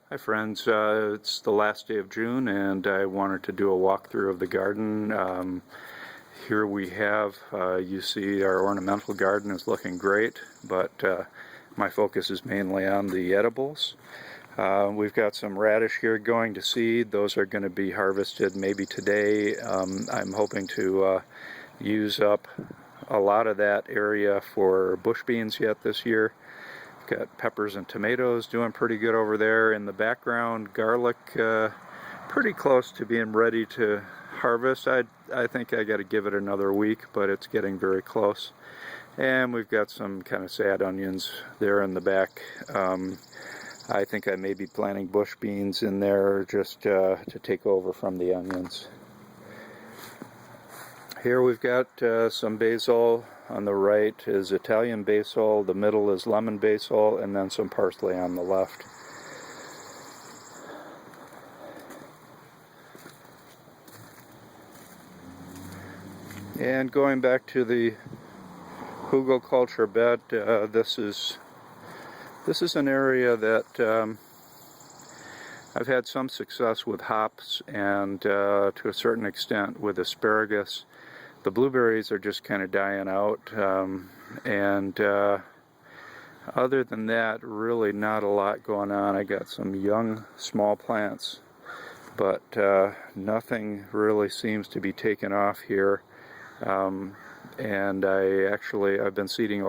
Hi friends, it's the last day of June and I wanted to do a walkthrough of the garden. Here we have, you see our ornamental garden is looking great, but my focus is mainly on the edibles. We've got some radish here going to seed. Those are going to be harvested maybe today. I'm hoping to use up a lot of that area for bush beans yet this year. Got peppers and tomatoes doing pretty good over there. In the background, garlic pretty close to being ready to harvest. I think I got to give it another week, but it's getting very close. And we've got some kind of sad onions there in the back. I think I may be planting bush beans in there just to take over from the onions. Here we've got some basil. On the right is Italian basil, the middle is lemon basil, and then some parsley on the left. And going back to the hugelkultur bed, this is an area that I've had some success with hops and to a certain extent with asparagus. The blueberries are just kind of dying out, and other than that, really not a lot going on. I got some young small plants, but nothing really seems to be taking off here. And I've been seeding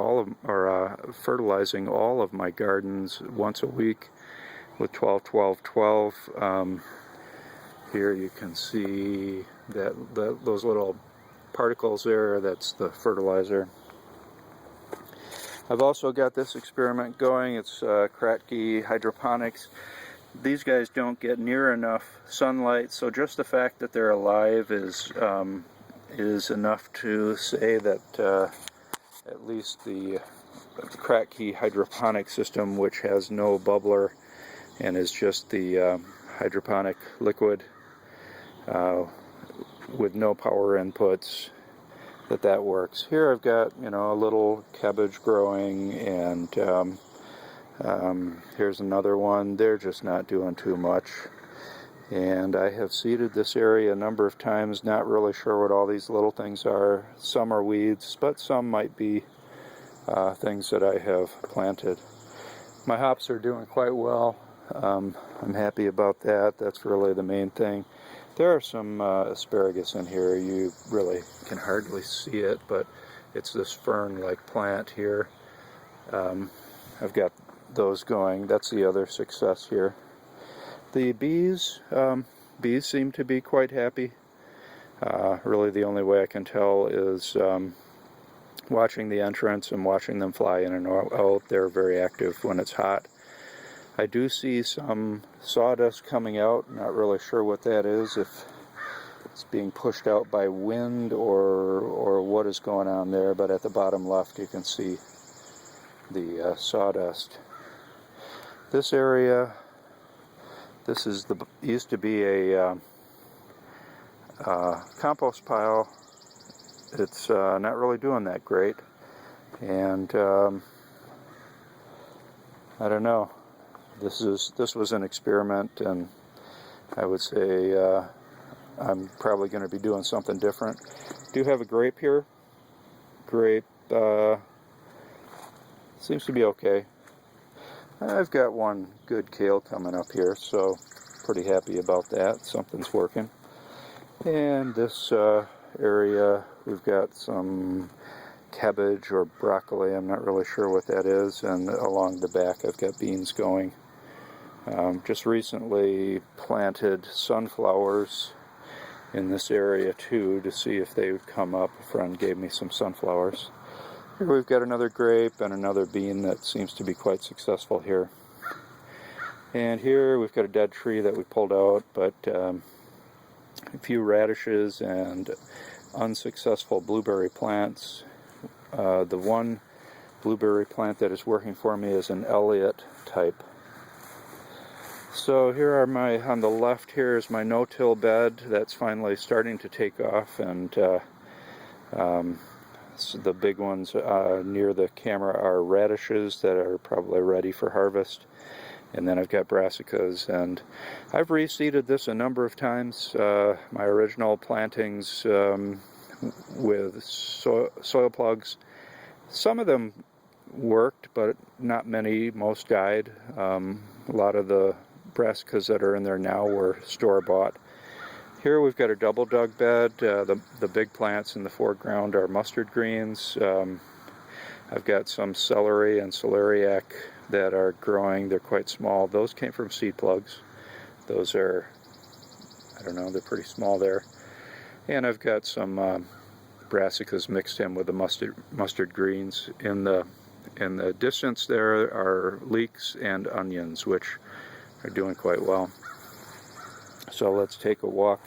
fertilizing all of my gardens once a week with 12-12-12. Here you can see those little particles there, that's the fertilizer. I've also got this experiment going. It's Kratky hydroponics. These guys don't get near enough sunlight, so just the fact that they're alive is enough to say that at least the Kratky hydroponic system, which has no bubbler and is just the hydroponic liquid with no power inputs, that works. Here I've got, a little cabbage growing, and here's another one. They're just not doing too much. And I have seeded this area a number of times, not really sure what all these little things are. Some are weeds, but some might be things that I have planted. My hops are doing quite well. I'm happy about that. That's really the main thing. There are some asparagus in here. You really can hardly see it, but it's this fern-like plant here. I've got those going. That's the other success here. The bees seem to be quite happy. Really the only way I can tell is watching the entrance and watching them fly in and out. They're very active when it's hot. I do see some sawdust coming out. Not really sure what that is, if it's being pushed out by wind or what is going on there, but at the bottom left you can see the sawdust. This area, used to be a compost pile. It's not really doing that great, and I don't know. This was an experiment, and I would say I'm probably going to be doing something different. Do have a grape here. Grape seems to be okay. I've got one good kale coming up here, so pretty happy about that. Something's working. And this area, we've got some cabbage or broccoli. I'm not really sure what that is. And along the back, I've got beans going. Just recently planted sunflowers in this area too to see if they would come up. A friend gave me some sunflowers. Here we've got another grape and another bean that seems to be quite successful here. And here we've got a dead tree that we pulled out, but a few radishes and unsuccessful blueberry plants. The one blueberry plant that is working for me is an Elliott type. So here are on the left here is my no-till bed that's finally starting to take off, and so the big ones near the camera are radishes that are probably ready for harvest. And then I've got brassicas, and I've reseeded this a number of times. My original plantings with soil plugs, some of them worked, but not many. Most died. A lot of the brassicas that are in there now were store-bought. Here we've got a double dug bed. The big plants in the foreground are mustard greens. I've got some celery and celeriac that are growing. They're quite small. Those came from seed plugs. Those are, I don't know, they're pretty small there. And I've got some brassicas mixed in with the mustard greens. In the distance there are leeks and onions, which are doing quite well. So let's take a walk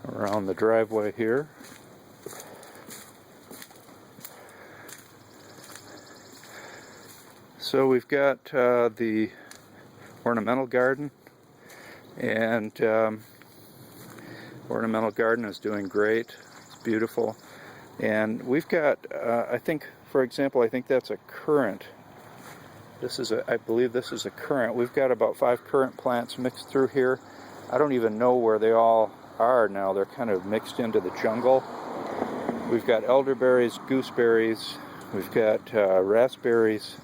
around the driveway here. So we've got the ornamental garden, and ornamental garden is doing great. It's beautiful. And we've got, I think, for example, I think that's a currant. I believe this is a currant. We've got about 5 currant plants mixed through here. I don't even know where they all are now. They're kind of mixed into the jungle. We've got elderberries, gooseberries, we've got raspberries,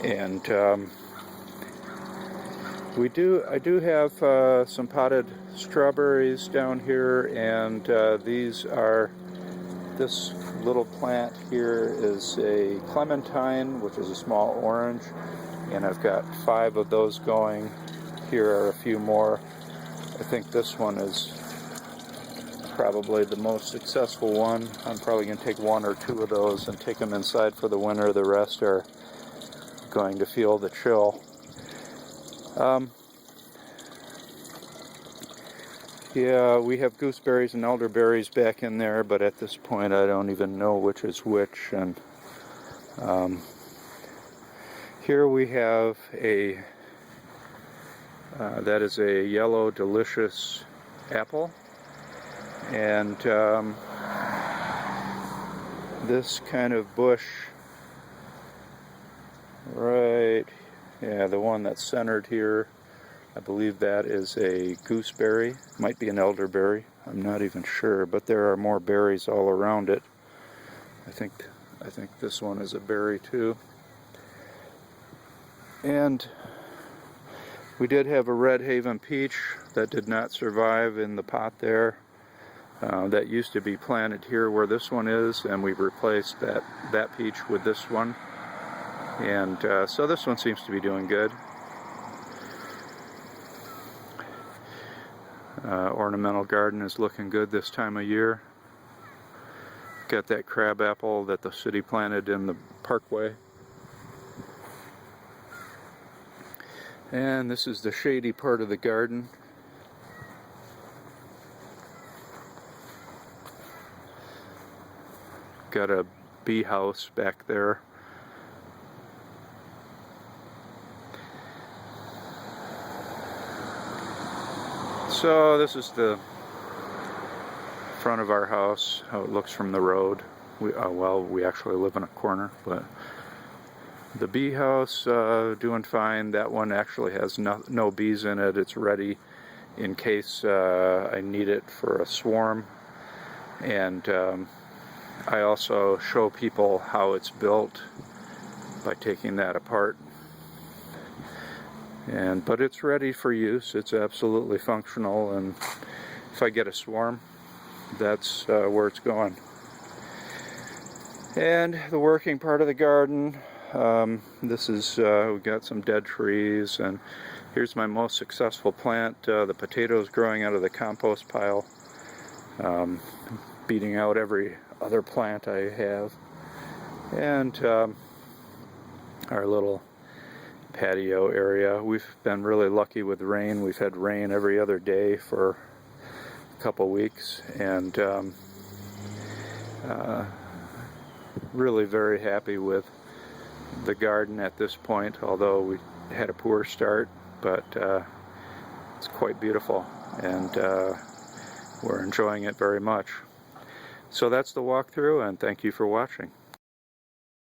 and I do have some potted strawberries down here, and this little plant here is a clementine, which is a small orange, and I've got 5 of those going. Here are a few more. I think this one is probably the most successful one. I'm probably going to take 1 or 2 of those and take them inside for the winter. The rest are going to feel the chill. Yeah, we have gooseberries and elderberries back in there, but at this point I don't even know which is which. And here we have that is a yellow delicious apple, and this kind of bush right, yeah, the one that's centered here, I believe that is a gooseberry. Might be an elderberry. I'm not even sure, but there are more berries all around it. I think this one is a berry too. And we did have a Red Haven peach that did not survive in the pot there. That used to be planted here where this one is, and we've replaced that peach with this one. And so this one seems to be doing good. Ornamental garden is looking good this time of year. Got that crab apple that the city planted in the parkway. And this is the shady part of the garden. Got a bee house back there. So this is the front of our house, how it looks from the road. We actually live in a corner, but the bee house doing fine. That one actually has no bees in it. It's ready in case I need it for a swarm. And I also show people how it's built by taking that apart. But it's ready for use. It's absolutely functional, and if I get a swarm, that's where it's going. And the working part of the garden, this is, we've got some dead trees, and here's my most successful plant, the potatoes growing out of the compost pile, beating out every other plant I have. And our little patio area. We've been really lucky with rain. We've had rain every other day for a couple weeks, and really very happy with the garden at this point, although we had a poor start, but it's quite beautiful, and we're enjoying it very much. So that's the walkthrough, and thank you for watching.